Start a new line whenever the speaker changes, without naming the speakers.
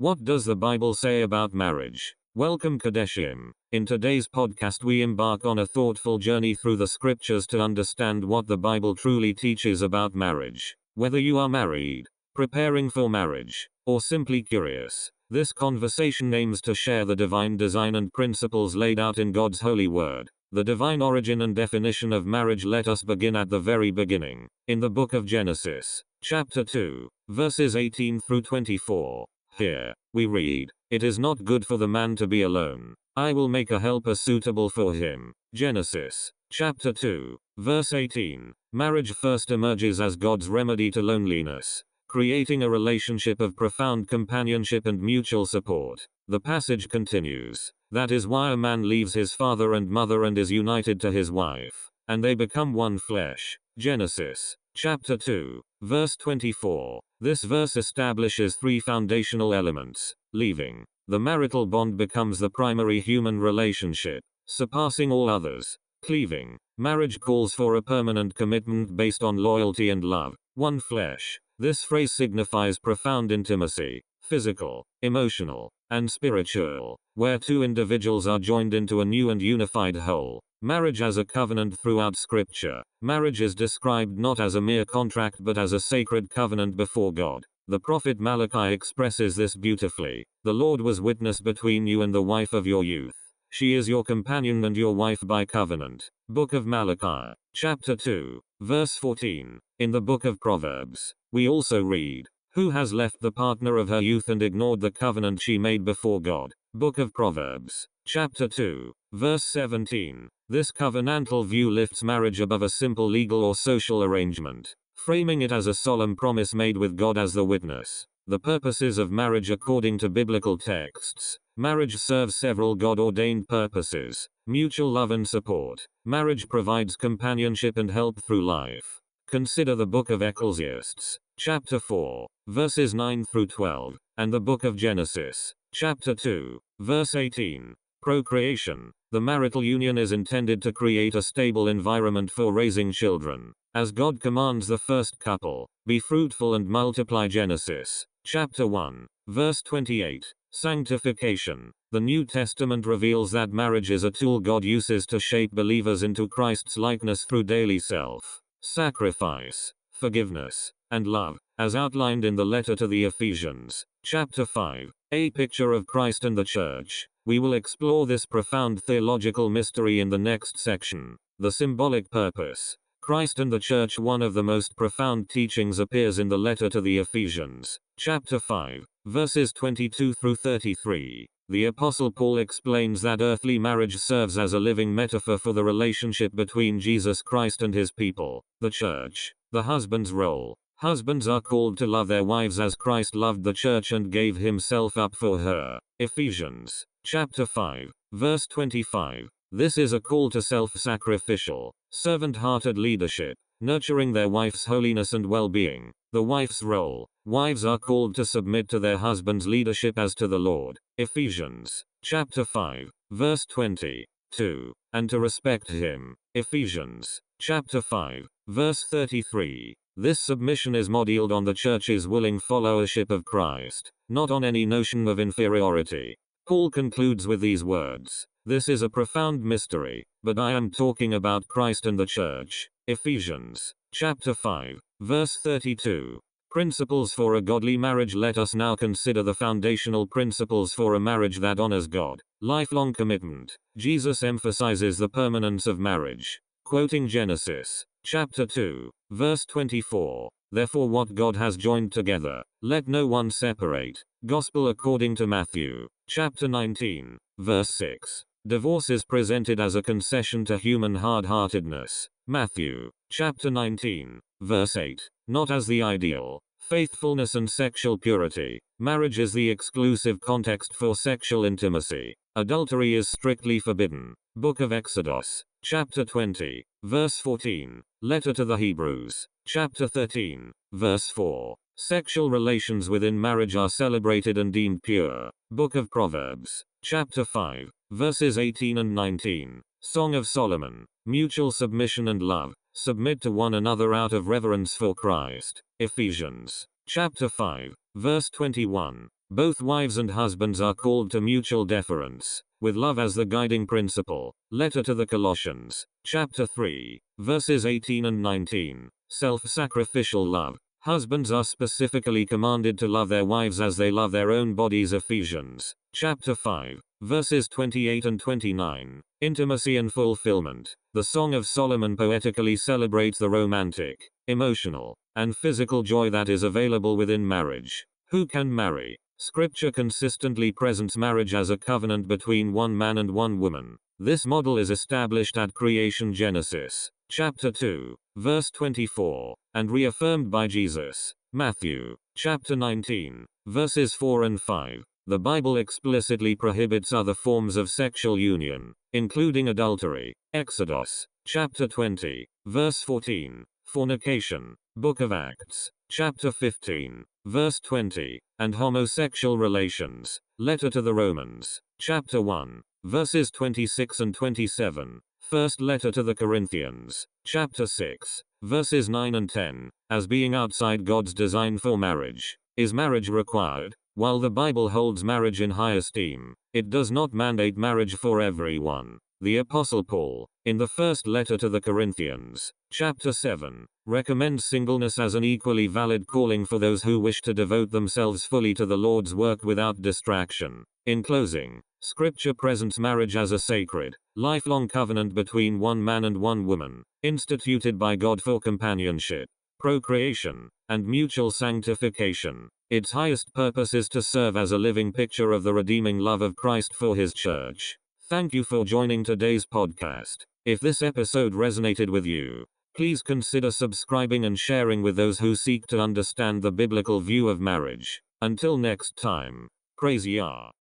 What does the Bible say about marriage? Welcome Qodeshiym. In today's podcast we embark on a thoughtful journey through the scriptures to understand what the Bible truly teaches about marriage. Whether you are married, preparing for marriage, or simply curious, this conversation aims to share the divine design and principles laid out in God's holy word. The divine origin and definition of marriage. Let us begin at the very beginning. In the book of Genesis, chapter 2, verses 18 through 24. Here, we read, "It is not good for the man to be alone. I will make a helper suitable for him." Genesis, chapter 2, verse 18. Marriage first emerges as God's remedy to loneliness, creating a relationship of profound companionship and mutual support. The passage continues, "That is why a man leaves his father and mother and is united to his wife, and they become one flesh." Genesis, chapter 2, verse 24. This verse establishes three foundational elements. Leaving, the marital bond becomes the primary human relationship, surpassing all others. Cleaving, marriage calls for a permanent commitment based on loyalty and love. One flesh, this phrase signifies profound intimacy, physical, emotional, and spiritual, where two individuals are joined into a new and unified whole. Marriage as a covenant. Throughout Scripture, marriage is described not as a mere contract but as a sacred covenant before God. The prophet Malachi expresses this beautifully. "The Lord was witness between you and the wife of your youth. She is your companion and your wife by covenant." Book of Malachi, chapter 2, verse 14. In the book of Proverbs, we also read, "Who has left the partner of her youth and ignored the covenant she made before God?" Book of Proverbs, chapter 2, verse 17. This covenantal view lifts marriage above a simple legal or social arrangement, framing it as a solemn promise made with God as the witness. The purposes of marriage. According to biblical texts, marriage serves several God-ordained purposes: mutual love and support. Marriage provides companionship and help through life. Consider the book of Ecclesiastes, chapter 4, verses 9 through 12, and the book of Genesis, chapter 2, verse 18. Procreation. The marital union is intended to create a stable environment for raising children. As God commands the first couple, "Be fruitful and multiply." Genesis, chapter 1, verse 28. Sanctification. The New Testament reveals that marriage is a tool God uses to shape believers into Christ's likeness through daily self-sacrifice, forgiveness, and love, as outlined in the letter to the Ephesians, chapter 5, a picture of Christ and the Church. We will explore this profound theological mystery in the next section. The symbolic purpose. Christ and the Church. One of the most profound teachings appears in the letter to the Ephesians, chapter 5, verses 22 through 33. The Apostle Paul explains that earthly marriage serves as a living metaphor for the relationship between Jesus Christ and his people, the Church. The husband's role. Husbands are called to love their wives as Christ loved the Church and gave himself up for her. Ephesians, chapter 5, verse 25. This is a call to self-sacrificial, servant-hearted leadership, nurturing their wife's holiness and well-being. The wife's role. Wives are called to submit to their husband's leadership as to the Lord. Ephesians, chapter 5, verse 22. And to respect him. Ephesians, chapter 5, verse 33. This submission is modeled on the Church's willing followership of Christ, not on any notion of inferiority. Paul concludes with these words, "This is a profound mystery, but I am talking about Christ and the Church." Ephesians, chapter 5, verse 32. Principles for a godly marriage. Let us now consider the foundational principles for a marriage that honors God. Lifelong commitment. Jesus emphasizes the permanence of marriage, quoting Genesis, chapter 2, verse 24. "Therefore what God has joined together, let no one separate." Gospel according to Matthew, chapter 19, verse 6. Divorce is presented as a concession to human hard-heartedness. Matthew, chapter 19, verse 8. Not as the ideal. Faithfulness and sexual purity. Marriage is the exclusive context for sexual intimacy. Adultery is strictly forbidden. Book of Exodus, chapter 20, verse 14. Letter to the Hebrews, chapter 13, verse 4. Sexual relations within marriage are celebrated and deemed pure. Book of Proverbs, chapter 5, verses 18 and 19. Song of Solomon. Mutual submission and love. Submit to one another out of reverence for Christ. Ephesians, chapter 5, verse 21. Both wives and husbands are called to mutual deference, with love as the guiding principle. Letter to the Colossians, chapter 3, verses 18 and 19. Self-sacrificial love. Husbands are specifically commanded to love their wives as they love their own bodies. Ephesians, chapter 5, verses 28 and 29. Intimacy and fulfillment. The Song of Solomon poetically celebrates the romantic, emotional, and physical joy that is available within marriage. Who can marry? Scripture consistently presents marriage as a covenant between one man and one woman. This model is established at creation, Genesis, chapter 2, verse 24, and reaffirmed by Jesus, Matthew, chapter 19, verses 4 and 5. The Bible explicitly prohibits other forms of sexual union, including adultery. Exodus, chapter 20, verse 14, fornication, Book of Acts, chapter 15, verse 20, and homosexual relations. Letter to the Romans, chapter 1, verses 26 and 27. First letter to the Corinthians, chapter 6, verses 9 and 10. As being outside God's design for marriage, is marriage required? While the Bible holds marriage in high esteem, it does not mandate marriage for everyone. The Apostle Paul, in the first letter to the Corinthians, chapter 7, recommends singleness as an equally valid calling for those who wish to devote themselves fully to the Lord's work without distraction. In closing, Scripture presents marriage as a sacred, lifelong covenant between one man and one woman, instituted by God for companionship, procreation, and mutual sanctification. Its highest purpose is to serve as a living picture of the redeeming love of Christ for His church. Thank you for joining today's podcast. If this episode resonated with you, please consider subscribing and sharing with those who seek to understand the biblical view of marriage. Until next time, praise Yah.